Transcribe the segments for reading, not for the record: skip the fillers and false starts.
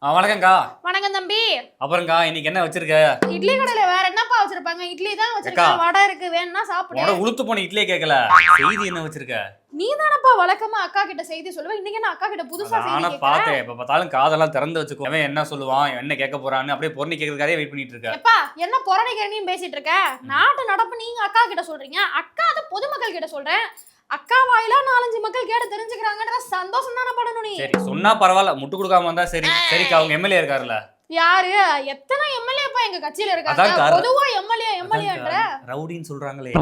வணக்கம்க்கா. வணக்கம் தம்பி. அப்புறம்க்கா இன்னைக்கு என்ன வச்சிருக்க? இட்லி கடையில வேற என்னப்பா வச்சிருப்பாங்க? இட்லி தான் வச்சிருக்காங்க. வடை இருக்கு, வேணும்னா சாப்பிடு. உனக்கு உளுத்து போன இட்லியே கேட்கல. செய்தி என்ன வச்சிருக்க? நீ தானப்பா வழக்கமா அக்கா கிட்ட செய்தி சொல்லுவ. இன்னைக்கு என்ன அக்கா கிட்ட புதுசா செய்தி நானே கேக்குற? பார்த்தேன். எப்ப பார்த்தாலும் காதெல்லாம் திறந்து வச்சுக்கோ. அவன் என்ன சொல்லுவான், என்ன கேட்க போறான்னு அப்படியே பொறுனி கேட்கறதுக்காகவே வெயிட் பண்ணிட்டு இருக்க. எப்பா என்ன பொறணிக்கிறீன்னு பேசிட்டு இருக்க? நாட்டு நடப்பு நீங்க அக்கா கிட்ட சொல்றீங்க. அக்கா அது பொதுமக்கள் கிட்ட சொல்றேன். அக்கா வாயிலா 4-5 மக்கள் கேட்டு தெரிஞ்சுக்கிறாங்கன்ற சந்தோஷம் தானே படணும் நீ. சரி சொன்னா பரவாயில்ல, முட்டு கொடுக்காம வந்தா சரி. சரிக்கா, அவங்க எம்எல்ஏ இருக்காருல்ல? யாரு? எத்தனை எம்எல்ஏப்பா எங்க கட்சியில இருக்காங்க? அதான் பொதுவா எம்எல்ஏன்ற ரவுடின்னு சொல்றாங்களே.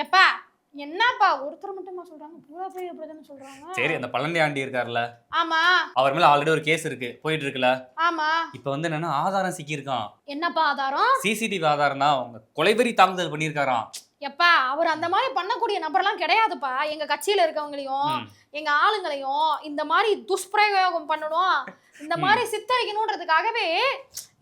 எப்பா என்னப்பா ஒருத்தர் மட்டுமா சொல்றாங்க? பூரா பேர் அப்படிதானே சொல்றாங்க. சரி, அந்த பழனி ஆண்டி இருக்காருல்ல, ஆமா அவர் மேல ஆல்ரெடி ஒரு கேஸ் இருக்கு, போயிட்டு இருக்குல்ல. ஆமா. இப்ப வந்து என்னன்னா ஆதாரம் சிக்கி இருக்கான். என்னப்பா ஆதாரம்? சிசிடிவி ஆதாரம் தான். அவங்க கொலைவெறி தாக்குதல் பண்ணிருக்காராம். எப்பா அவர் அந்த மாதிரி பண்ணக்கூடிய நபர்லாம் கிடையாதுப்பா. எங்க கட்சியில இருக்கவங்களையும் எங்க ஆளுங்களையும் இந்த மாதிரி துஷ்பிரயோகம் பண்ணணும், இந்த மாதிரி சித்தரிக்கணும்ன்றதுக்காகவே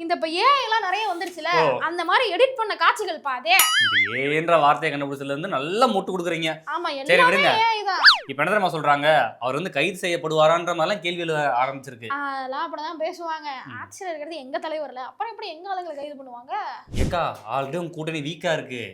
இந்த இப்ப எல்லாம் நிறைய வந்துருச்சுல, அந்த மாதிரி எடிட் பண்ண காட்சிகள் பாதே. இந்த ஏன்ற வார்த்தையை கண்டுபிடிச்சதுல இருந்து நல்லா முட்டு கொடுக்குறீங்க. ஆமா, சரி எல்லாமே விடுங்க. இதான். இப்ப என்ன தெரியுமா சொல்றாங்க, அவர் வந்து கைது செய்யப்படுவாரான்ற மாதிரிலாம் கேள்விகள் ஆரம்பிச்சிருக்கு. அதெல்லாம் அப்படிதான் பேசுவாங்க. ஆட்சியில இருக்கிறது எங்க தலைவர்ல, அப்புறம் எப்படி எங்க ஆளுங்களை கைது பண்ணுவாங்க? ஏக்கா ஆல்ரெடி உங்க கூட்டணி வீக்கா இருக்கு.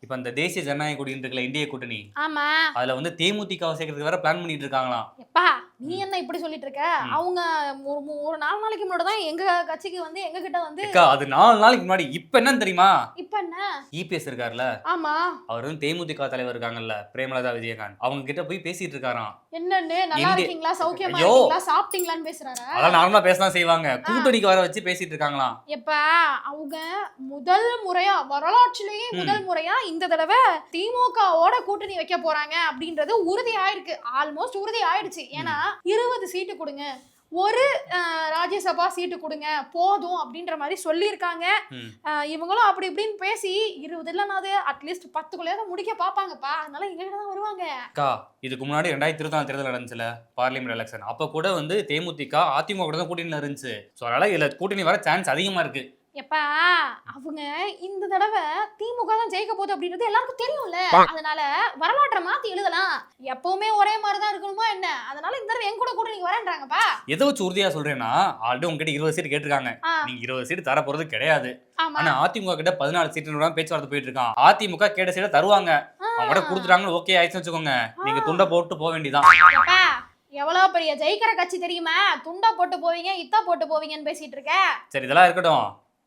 இப்ப அந்த தேசிய ஜனநாயக கூட்டணி இருக்குல்ல, இந்திய கூட்டணி, ஆமா, அதுல வந்து தேமுதிக சேர்க்கறதுக்கு வேற பிளான் பண்ணிட்டு இருக்காங்களாம். எப்பா நீ என்ன இப்படி சொல்லிட்டு இருக்க? அவங்க ஒரு 4 நாளைக்கு முன்னாடி தான் எங்க கட்சிக்கு வந்து எங்க கிட்ட வந்து ஏக்கா அது 4 நாளைக்கு முன்னாடி. இப்ப என்னன்னு தெரியுமா? இப்ப என்ன? இபிஎஸ் இருக்காருல்ல, ஆமா, அவர் வந்து தேமுதிக தலைவர் இருக்காங்கல்ல பிரேமலதா விஜயகாந்த், அவங்க கிட்ட போய் பேசிட்டு இருக்காராம். என்னன்னு நல்லா இருக்கீங்களா, சௌக்கியமா ஐயோ. இருக்கீங்களா, சாப்பிட்டீங்களான்னு பேசுறாரா? அதெல்லாம் நார்மலா பேசதான் செய்வாங்க. கூட்டணிக்கு வர வச்சு பேசிட்டு இருக்காங்களாம். எப்ப அவங்க முதல் முறையா வரலாற்றிலேயே முதல் முறையா இந்த தடவை திமுகவோட கூட்டணி வைக்க போறாங்க அப்படின்றது உறுதி ஆயிருக்கு. ஆல்மோஸ்ட் உறுதி ஆயிடுச்சு. ஏன்னா 20 சீட்டு கொடுங்க, ஒரு ராஜ்யசபா சீட்டு கொடுங்க போதும் அப்படின்ற மாதிரி சொல்லியிருக்காங்க. இவங்களும் அப்படி இப்படின்னு பேசி 20 இல்லைனாது அட்லீஸ்ட் 10குள்ளேயாவது முடிக்க பார்ப்பாங்கப்பா. அதனால எங்ககிட்ட தான் வருவாங்க. அக்கா இதுக்கு முன்னாடி 2024 தேர்தல் நடந்துச்சுல, பார்லிமெண்ட் எலெக்ஷன், அப்ப கூட வந்து தேமுதிக அதிமுக கூட தான் கூட்டணியில இருந்துச்சு. ஸோ அதனால இதுல கூட்டணி வர சான்ஸ் அதிகமா இருக்கு. எப்பா அவங்க இந்த தடவை திமுக தான் ஜெயிக்க போகுது அப்படின்றது எல்லாருக்கும் தெரியும்ல. அதனால வரலாற்றை மாத்தி எழுதலாம். எப்பவுமே ஒரே மாதிரிதான் இருக்கணுமா என்ன? அதனால இந்த தடவை என் கூட கூட்டணிக்கு வரேன்றாங்கப்பா. எதை வச்சு உறுதியா சொல்றேன்னா, ஆல்ரெடி உங்ககிட்ட 20 சீட் கேட்டிருக்காங்க. நீங்க 20 சீட் தர போறது கிடையாது. ஆனா அதிமுக கிட்ட 14 சீட்டு பேச்சுவார்த்தை போயிட்டு இருக்கான். அதிமுக கேட்ட சீட்டை தருவாங்க. அவங்க கூட கொடுத்துட்டாங்கன்னு ஓகே ஆயிடுச்சுன்னு வச்சுக்கோங்க, நீங்க துண்டை போட்டு போக வேண்டியதான். எவ்வளவு பெரிய ஜெயிக்கிற கட்சி தெரியுமா? துண்டா போட்டு போவீங்க, இத்தா போட்டு போவீங்கன்னு பேசிட்டு இருக்க. சரி இதெல்லாம் இருக்கட்டும்.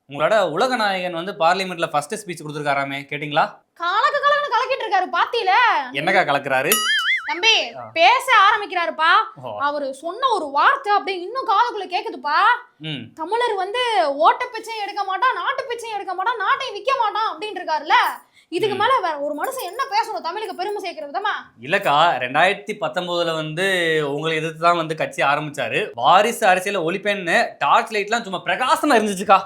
உங்களோட உலக நாயகன் வந்து பார்லிமெண்ட்ல ஃபர்ஸ்ட் ஸ்பீச் கொடுத்துருக்காராமே, கேட்டீங்களா? கலக்கு கலக்கிட்டு இருக்காரு பாத்தீல. என்னக்கா கலக்குறாரு தம்பி? பேச ஆரம்பிக்கிறாருப்பா. அவரு சொன்ன ஒரு வார்த்தை அப்படியே இன்னும் காதுக்குள்ள கேக்குதுப்பா. தமிழர் வந்து ஓட்ட பிச்சையும் எடுக்க மாட்டான், நாட்டு பிச்சையும் எடுக்க மாட்டான், நாட்டையும் விற்க மாட்டான் அப்படின்னு இருக்காருல்ல. இதுக்கு மேல வேற ஒரு மனுஷன் என்ன பேசணும் தமிழுக்கு பெருமை சேர்க்கிற விதமா? இல்லக்கா 2019 வந்து உங்களை எதிர்த்து தான் வந்து கட்சி ஆரம்பிச்சாரு. வாரிசு அரசியல ஒளிப்பேன்னு டார்ச் லைட்லாம் சும்மா பிரகாசமா இருந்துச்சுக்கா.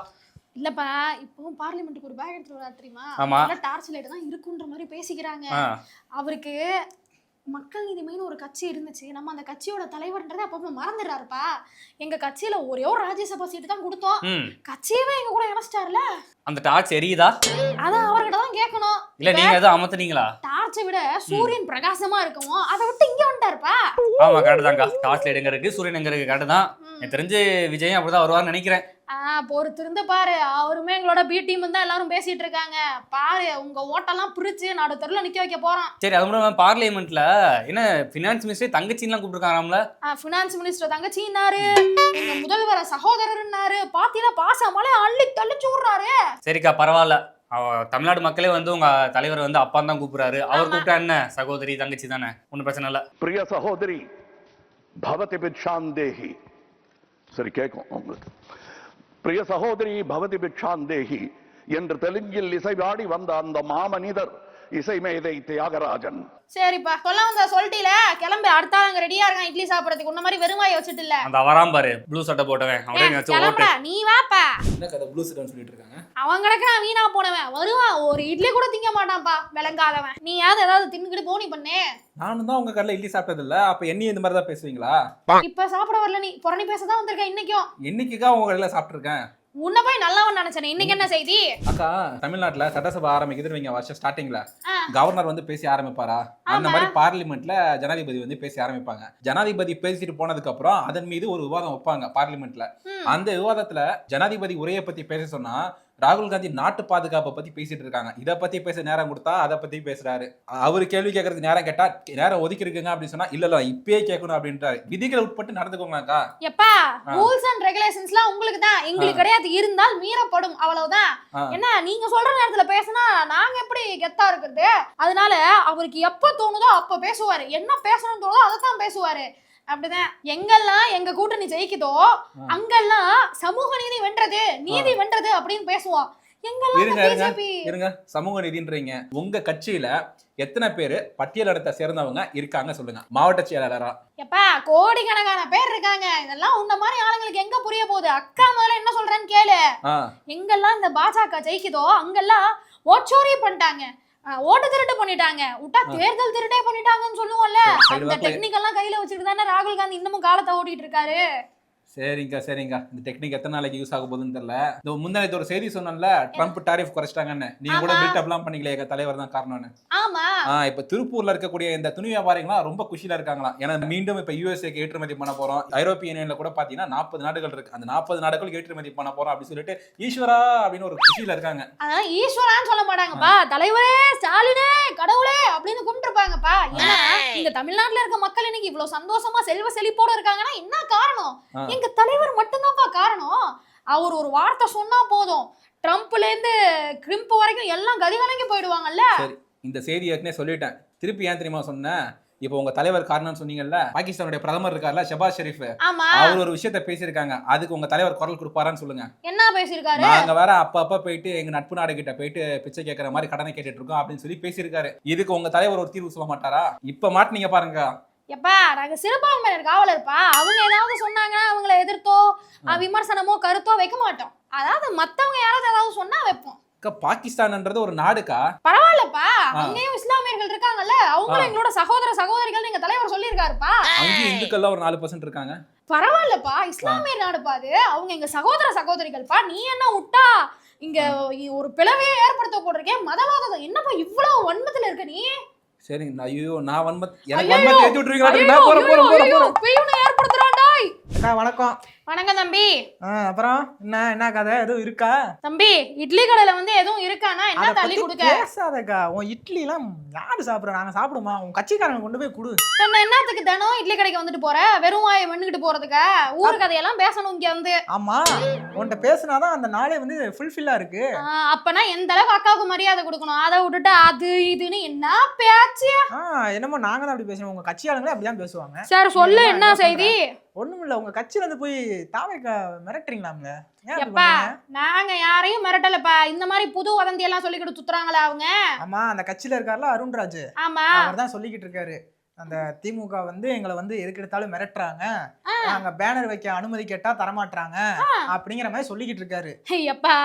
இல்லப்பா இப்பவும் பார்லிமெண்ட்டுக்கு ஒரு பேக் எடுத்துட்டு வர தெரியுமா? டார்ச் லைட் தான் இருக்குன்ற மாதிரி பேசிக்கிறாங்க. அவருக்கு மக்கள் நீதி மையம் ஒரு கட்சி இருந்துச்சு, நம்ம அந்த கட்சியோட தலைவர்ன்றதை அப்பப்போ மறந்துடுறாருப்பா. எங்க கட்சியில ஒரே ஒரு ராஜ்யசபா சீட்டு தான் கொடுத்தோம், கட்சியவே எங்க கூட இணைச்சிட்டாருல. அந்த டார்ச் எரியுதா? அதான் அவர்கிட்ட தான் கேட்கணும். இல்ல நீங்க எதுவும் அமர்த்துனீங்களா? டார்ச்சை விட சூரியன் பிரகாசமா இருக்கும், அதை விட்டு இங்க வந்துட்டாருப்பா. ஆமா கரெக்ட் தான்க்கா. டார்ச் லைட் எங்க இருக்கு, சூரியன் எங்க இருக்கு, கரெக்ட் தான். எனக்கு தெரிஞ்சு விஜயம் அப்படிதான் வருவார்னு நினைக்கிறேன். பொறுத்திருந்து பாரு. அவருமே எங்களோட பி டீம் தான் எல்லாரும் பேசிட்டு இருக்காங்க. பாரு உங்க ஓட்டெல்லாம் பிரிச்சு நாடு தெருல நிக்க வைக்க போறோம். சரி அது மட்டும் பார்லிமெண்ட்ல என்ன ஃபினான்ஸ் மினிஸ்டர் தங்கச்சின்லாம் கூப்பிட்டுருக்காங்களாம்ல? ஃபினான்ஸ் மினிஸ்டர் தங்கச்சின்னாரு, எங்க முதல்வர சகோதரர்னாரு, பாத்தீங்களா பாசமாலே அள்ளி தள்ளிச்சு விடுறாரு. சரிக்கா பரவாயில்ல. தமிழ்நாடு மக்களே வந்து உங்க தலைவர் வந்து அப்பா தான் கூப்பிடுறாரு. அவர் கூப்பிட்டா என்ன, சகோதரி தங்கச்சி தானே, ஒன்றும் பிரச்சனை இல்லை. பிரிய சகோதரி பவதி பிக்ஷாந்தேஹி. சரி கேட்கும் உங்களுக்கு. பிரிய சகோதரி பவதி பிக்ஷாந்தேஹி என்று தெலுங்கில் இசைவாடி வந்த அந்த மாமனிதர் இசை மேதை தியாகராஜன். சரிப்பா சொல்ல வந்த சொல்லிட்டீல, கிளம்பி அடுத்த அங்க ரெடியா இருக்கான் இட்லி சாப்பிடுறதுக்கு. உன்ன மாதிரி வெறுங்காய வச்சிட்டு இல்ல. அந்த வராம் பாரு ப்ளூ சட்டை போட்டவன், அவனே வச்சு ஓட்டு. நீ வாப்பா. என்ன கதை ப்ளூ சட்டைன்னு சொல்லிட்டு இருக்காங்க? அவன் கிடக்குறான் வீணா போனவன், வருவான் ஒரு இட்லி கூட திங்க மாட்டான்ப்பா விளங்காதவன். நீ ஏதாவது தின்னுக்கிட்டு போனி பண்ணு. நானும் தான் உங்க கடையில இட்லி சாப்பிட்டது இல்ல, அப்ப என்னையும் இந்த மாதிரி தான் பேசுவீங்களா? இப்ப சாப்பிட வரல, நீ புறணி பேசதான் வந்திருக்க இன்னைக்கும். என்னைக்குக்கா உங்க கடையில சாப்பிட்டு இருக்கேன்? உன்னை போய் நல்லவன் நினைச்சேன். இன்னைக்கு என்ன செய்தி? அக்கா, தமிழ்நாட்டுல சட்டசபை ஆரம்பிக்குதுன்னு வைங்க, வருஷம் ஸ்டார்டிங்ல ஆ. கவர்னர் வந்து பேசி ஆரம்பிப்பாரா? அந்த மாதிரி பார்லிமெண்ட்ல ஜனாதிபதி வந்து பேசி ஆரம்பிப்பாங்க. ஜனாதிபதி பேசிட்டு போனதுக்கு அப்புறம் அதன் மீது ஒரு விவாதம் வைப்பாங்க பார்லிமெண்ட்ல. அந்த விவாதத்துல ஜனாதிபதி உரையை பத்தி பேச சொன்னா ராகுல் காந்தி நாட்டு பாதுகாப்பை பத்தி பேசிட்டு இருக்காங்க. இதை பத்தி பேச நேரம் கொடுத்தா அதை பத்தி பேசுறாரு. அவரு கேள்வி கேட்கறதுக்கு நேரம் கேட்டா நேரம் ஒதுக்கி இருக்குங்க அப்படின்னு சொன்னா இல்ல இப்பயே கேட்கணும் அப்படின்றாரு. விதிகளை உட்பட்டு நடந்துக்கோங்கக்கா. எப்பா, ரூல்ஸ் அண்ட் ரெகுலேஷன்ஸ்லாம் உங்களுக்கு தான், எங்களுக்கு கிடையாது. இருந்தால் மீறப்படும், அவ்வளவுதான். என்ன நீங்க சொல்ற நேரத்துல பேசினா நாங்க எப்படி கெத்தா இருக்கிறது? அதனால அவருக்கு எப்ப தோணுதோ அப்ப பேசுவாரு. என்ன பேசணும்னு தோணுதோ அதைத்தான் பேசுவாரு. அப்படிதான். எங்கெல்லாம் எங்க கூட்டணி ஜெயிக்குதோ அங்கெல்லாம் சமூக நீதி வென்றது, நீதி வென்றது அப்படின்னு பேசுவோம். இருங்க, சமூக நீதின்றீங்க. உங்க கட்சியில எத்தனை பேரு பட்டியலிடத்தை சேர்ந்தவங்க இருக்காங்க சொல்லுங்க, மாவட்ட செயலாளரா? எப்பா, கோடிக்கணக்கான பேர் இருக்காங்க. இதெல்லாம் உன்ன மாதிரி ஆளுங்களுக்கு எங்க புரிய போகுது? அக்கா முதல்ல என்ன சொல்றேன்னு கேளு. எங்கெல்லாம் இந்த பாஜக ஜெயிக்குதோ அங்கெல்லாம் ஓச்சோரி பண்ணிட்டாங்க, ஓட்டு திருட்டு பண்ணிட்டாங்க, விட்டா தேர்தல் திருட்டே பண்ணிட்டாங்கன்னு சொல்லுவோம்ல. அந்த டெக்னிக் எல்லாம் கையில வச்சுட்டு தானே ராகுல் காந்தி இன்னமும் காலத்தை ஓட்டிட்டு இருக்காரு. சரிங்க, இந்த டெக்னிக் எத்தனை நாளைக்கு யூஸ் ஆக போகுதுன்னு தெரியல. இந்த முன்னாடி ஒரு செய்தி சொன்னேன்ல, ட்ரம்ப் டாரிஃப் குறைச்சிட்டாங்கன்னு. நீங்க கூட பில்ட் அப்லாம் பண்ணீங்களே, எங்க தலைவர் தான் காரணம்னு. ஆமா. இப்ப திருப்பூர்ல இருக்கக்கூடிய இந்த துணி வியாபாரிகள்லாம் ரொம்ப குஷியில இருக்காங்களாம். ஏன்னா மீண்டும் இப்ப யூஎஸ்ஏக்கு ஏற்றுமதி பண்ண போறோம். ஐரோப்பிய யூனியன்ல கூட பாத்தீங்கன்னா 40 நாடுகள் இருக்கு. அந்த 40 நாடுகளுக்கு ஏற்றுமதி பண்ண போறோம் அப்படின்னு சொல்லிட்டு ஈஸ்வரா அப்படின்னு ஒரு குஷியில இருக்காங்க. அதான் ஈஸ்வரான்னு சொல்ல மாட்டாங்கப்பா, தலைவரே, ஸ்டாலினே, கடவுளே அப்படின்னு கும்பிட்டுருப்பாங்கப்பா. ஏன்னா இந்த தமிழ்நாட்டுல இருக்க மக்கள் இன்னைக்கு இவ்வளவு சந்தோஷமா செல்வ செழிப்போட இருக்காங்கன்னா என்ன காரணம்? எங்க தலைவர் மட்டும்தான்ப்பா காரணம். அவர் ஒரு வார்த்தை சொன்னா போதும், ட்ரம்ப்ல இருந்து கிரிம்ப் வரைக்கும் எல்லாம் கதிகலங்கி போயிடுவாங்கல்ல. சரி, இந்த செய்தி ஏற்கனவே சொல்லிட்டேன். திருப்பி ஏன் தெரியுமா சொன்னேன்? இப்போ உங்க தலைவர் காரணம்னு சொன்னீங்கல்ல, பாகிஸ்தானுடைய பிரதமர் இருக்கார்ல ஷபாஸ் ஷெரீஃப், அவர் ஒரு விஷயத்த பேசியிருக்காங்க. அதுக்கு உங்க தலைவர் குரல் கொடுப்பாரான்னு சொல்லுங்க. என்ன பேசியிருக்காரு? நாங்க வேற அப்ப போயிட்டு எங்க நட்பு நாடு கிட்ட போயிட்டு பிச்சை கேட்கற மாதிரி கடனை கேட்டுட்டு இருக்கோம் அப்படின்னு சொல்லி பேசியிருக்காரு. இதுக்கு உங்க தலைவர் ஒரு தீர்வு சொல்ல மாட்டாரா? இப்ப மாட்டினீங்க பாருங்க. எப்பா, நாங்க சிறுபான்மையினர் காவலர்ப்பா. அவங்க ஏதாவது சொன்னாங்கன்னா அவங்களை எதிர்த்தோ விமர்சனமோ கருத்தோ வைக்க மாட்டோம். அதாவது மத்தவங்க யாராவது ஏதாவது சொன்னா வைப்போம். பாகிஸ்தான்ன்றது ஒரு நாடுக்கா? பரவாயில்லப்பா, அங்கேயும் இஸ்லாமியர்கள் இருக்காங்கல்ல, அவங்களும் எங்களோட சகோதரிகள் எங்க தலைவர் சொல்லியிருக்காருப்பா. அங்கேயும் இந்துக்கள்லாம் ஒரு 4% இருக்காங்க. பரவாயில்லப்பா, இஸ்லாமியர் நாடுப்பா அது. அவங்க எங்க சகோதரிகள்ப்பா. நீ என்ன விட்டா இங்க ஒரு பிளவையே ஏற்படுத்த போட்டிருக்கேன் மதவாதம். என்னப்பா இவ்வளவு வன்மத்துல இருக்க நீ? சரி, ஐயோ, நான் எனக்கு வன்மத்தை ஏத்தி விட்டுருவீங்களா? நான் போறேன். ஏற்படுத்துறான்டாய். வணக்கம். வணக்கம் தம்பி. அப்புறம் என்ன கதை எதுவும் இருக்கா தம்பி? இட்லி கடையில வந்து எதுவும் இருக்கானா? என்ன தள்ளி கொடுக்க? பேசாதக்கா. உன் இட்லி எல்லாம் யாரு சாப்பிடுறா? நாங்க சாப்பிடுமா? உன் கட்சிக்காரங்க கொண்டு போய் கொடு. என்னத்துக்கு தினம் இட்லி கடைக்கு வந்துட்டு போற? வெறும் வாயை வெண்ணுகிட்டு போறதுக்கா? ஊரு கதையெல்லாம் பேசணும் இங்க வந்து. ஆமா, உன்கிட்ட பேசினாதான் அந்த நாளே வந்து ஃபுல்ஃபில்லா இருக்கு. அப்பனா எந்த அளவுக்கு அக்காவுக்கு மரியாதை கொடுக்கணும். அதை விட்டுட்டு அது இதுன்னு என்ன பேச்சு? என்னமோ நாங்க தான் அப்படி பேசணும், உங்க கட்சி ஆளுங்களே அப்படிதான் பேசுவாங்க. சரி சொல்லு, என்ன செய்தி? ஒண்ணும் இல்ல, உங்க கட்சியில இருந்து போய் தாவேக்க மிரட்டுறீங்களாம்ல? எப்பா, நாங்க யாரையும் மிரட்டலப்பா. இந்த மாதிரி புது வதந்தி எல்லாம் சொல்லிக்கிட்டு சுத்துறாங்களா அவங்க? ஆமா, அந்த கட்சியில இருக்காருல அருண்ராஜ், ஆமா, அவர் தான் சொல்லிக்கிட்டு இருக்காரு. அந்த திமுக வந்து எங்களை வந்து எதுக்கு எடுத்தாலும் மிரட்டுறாங்க, நாங்க பேனர் வைக்க அனுமதி கேட்டா தரமாட்டாங்க அப்படிங்கிற மாதிரி சொல்லிக்கிட்டு இருக்காரு. எப்பா,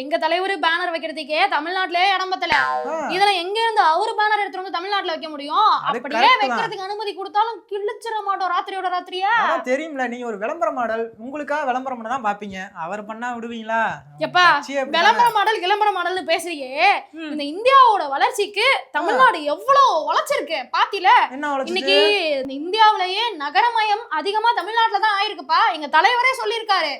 எங்க தலைவர் பேனர் வைக்கிறதுக்கே தமிழ்நாட்டிலே இடம் பத்தல. இதுல எங்க இருந்து அவரு பேனர் எடுத்துட்டு வந்து தமிழ்நாட்டுல வைக்க முடியும்? அப்படியே வைக்கிறதுக்கு அனுமதி கொடுத்தாலும் கிழிச்சிட மாட்டோம் ராத்திரியோட ராத்திரியா. தெரியும்ல, நீங்க ஒரு விளம்பர மாடல், உங்களுக்காக விளம்பரம் பண்ண தான் பாப்பீங்க, அவர் பண்ணா விடுவீங்களா? எப்பா, விளம்பர மாடல்னு பேசுறியே, இந்த இந்தியாவோட வளர்ச்சிக்கு தமிழ்நாடு எவ்வளவு வளர்ச்சிருக்கு பாத்தீங்களா? இன்னைக்கு இந்தியாவிலேயே நகரமயம் அதிகமா தமிழ்நாட்டுல தான் ஆயிருக்குப்பா. எங்க தலைவரே சொல்லியிருக்காரு.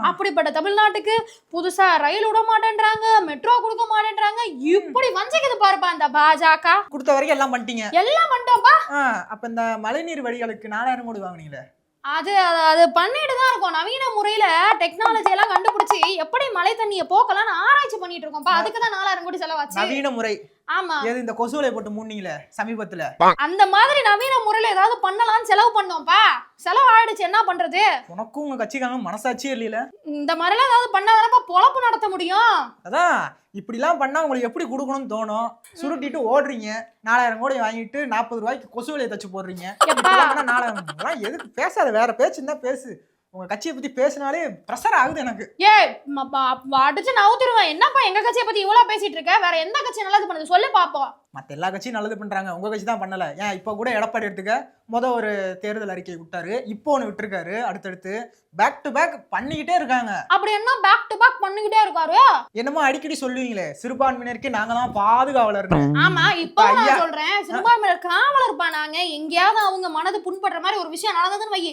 அப்படிப்பட்ட தமிழ்நாட்டுக்கு புதுசா ரயில் விட மாட்டேன்றாங்க, மெட்ரோ கொடுக்க மாட்டேன்றாங்க. இப்படி வஞ்சிக்குது பாருப்பா இந்த பாஜக. கொடுத்த வரைக்கும் எல்லாம் பண்ணிட்டீங்க. எல்லாம் பண்ணிட்டோம்ப்பா. அப்ப இந்த மழைநீர் வடிகளுக்கு 4000 கோடி வாங்குனீங்களே, அது பண்ணிட்டு தான் இருக்கோம். நவீன முறையில டெக்னாலஜி எல்லாம் கண்டுபிடிச்சு எப்படி மழை தண்ணியை போக்கலாம்னு ஆராய்ச்சி பண்ணிட்டு இருக்கோம்ப்பா. அதுக்கு தான் 4000 கோடி செலவாச்சு. நவீன முறை. ஆமா, ஏது இந்த கொசுவலை போட்டு மூடுனீங்களே சமீபத்துல, அந்த மாதிரி நவீன முறையில ஏதாவது பண்ணலாம்னு செலவு பண்ணோம்ப்பா. செலவு ஆயிடுச்சு, என்ன பண்றது? உனக்கும் உங்க கட்சிக்காரங்க மனசாட்சியே இல்லையில. இந்த மாதிரிலாம் ஏதாவது பண்ணாதானப்பா பொழப்பு நடத்த முடியும். அதான், இப்படிலாம் பண்ணா உங்களுக்கு எப்படி கொடுக்கணும்னு தோணும்? சுருட்டிட்டு ஓடுறீங்க, 4000 கோடி வாங்கிட்டு 40 ரூபாய்க்கு கொசுவலையை தச்சு போடுறீங்க. 4000 எதுக்கு? பேசாத, வேற பேச்சு இருந்தா பேசு. உங்க கட்சியை பத்தி பேசினாலே பிரஷர் ஆகுது எனக்கு. அடிச்சு நவுத்திருவேன். என்னப்பா எங்க கட்சியை பத்தி இவ்வளவு பேசிட்டு இருக்க? வேற எந்த கட்சி நல்லது பண்ணுது சொல்லு பாப்போம். மத்த எல்லா கட்சியும் நல்லது பண்றாங்க, உங்க கட்சி தான் பண்ணல. ஏன் இப்ப கூட எடப்பாடி எடுத்துக்க, ஒரு தேர்தல் அறிக்கை விட்டாரு, இப்போ ஒண்ணு விட்டுருக்காரு, அடுத்தடுத்து பேக் டு பேக் பண்ணிக்கிட்டே இருக்காங்க. அப்படி என்ன பேக் டு பேக் பண்ணிக்கிட்டே இருக்காரு? என்னமோ அடிக்கடி சொல்லுவீங்களே சிறுபான்மையினருக்கு நாங்க தான் பாதுகாவலர். ஆமா, இப்போ நான் சொல்றேன், சிறுபான்மையினர் காவலர் நாங்க. எங்கேயாவது அவங்க மனது புண்படுற மாதிரி ஒரு விஷயம் நடந்ததுன்னு வை,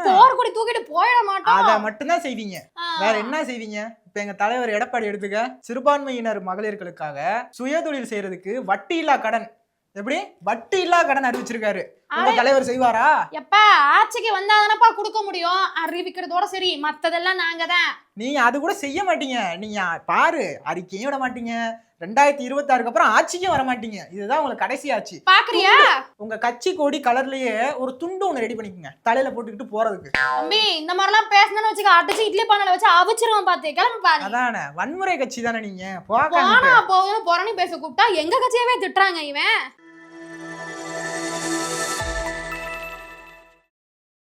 போர் கொடி தூக்கிட்டு போயிட மாட்டோம். அத மட்டும் தான் செய்வீங்க, வேற என்ன செய்வீங்க? இப்ப எங்க தலைவர் எடப்பாடி எடுத்துக்க, சிறுபான்மையினர் மகளிர்களுக்காக சுயதொழில் செய்யறதுக்கு வட்டி இல்லா கடன், எப்படி வட்டி இல்லா கடன் அறிவிச்சிருக்காரு. உங்க தலைவர் செய்வாரா? எப்ப ஆட்சிக்கு வந்தாதானப்பா கொடுக்க முடியும், அறிவிக்கிறதோட சரி, மத்ததெல்லாம் நாங்க தான். நீங்க அது கூட செய்ய மாட்டீங்க. நீங்க பாரு, அறிக்கையும் விட மாட்டீங்க, 2026க்கு அப்புறம் ஆட்சிக்கும் வர மாட்டீங்க. இதுதான் உங்களுக்கு கடைசி ஆட்சி. பாக்குறியா? உங்க கட்சி கொடி கலர்லயே ஒரு துண்டு ஒண்ணு ரெடி பண்ணிக்கங்க, தலையில போட்டுக்கிட்டு போறதுக்கு. தம்பி, இந்த மாதிரி எல்லாம் பேசணும்னு வச்சுக்க, அடிச்சு இட்லி பானையில வச்சு அவிச்சிருவோம். பாத்து கிளம்பி பாரு. அதானே வன்முறை கட்சி தானே நீங்க. போனா போறேன்னு பேச கூப்பிட்டா எங்க கட்சியவே திட்டுறாங்க இவன்.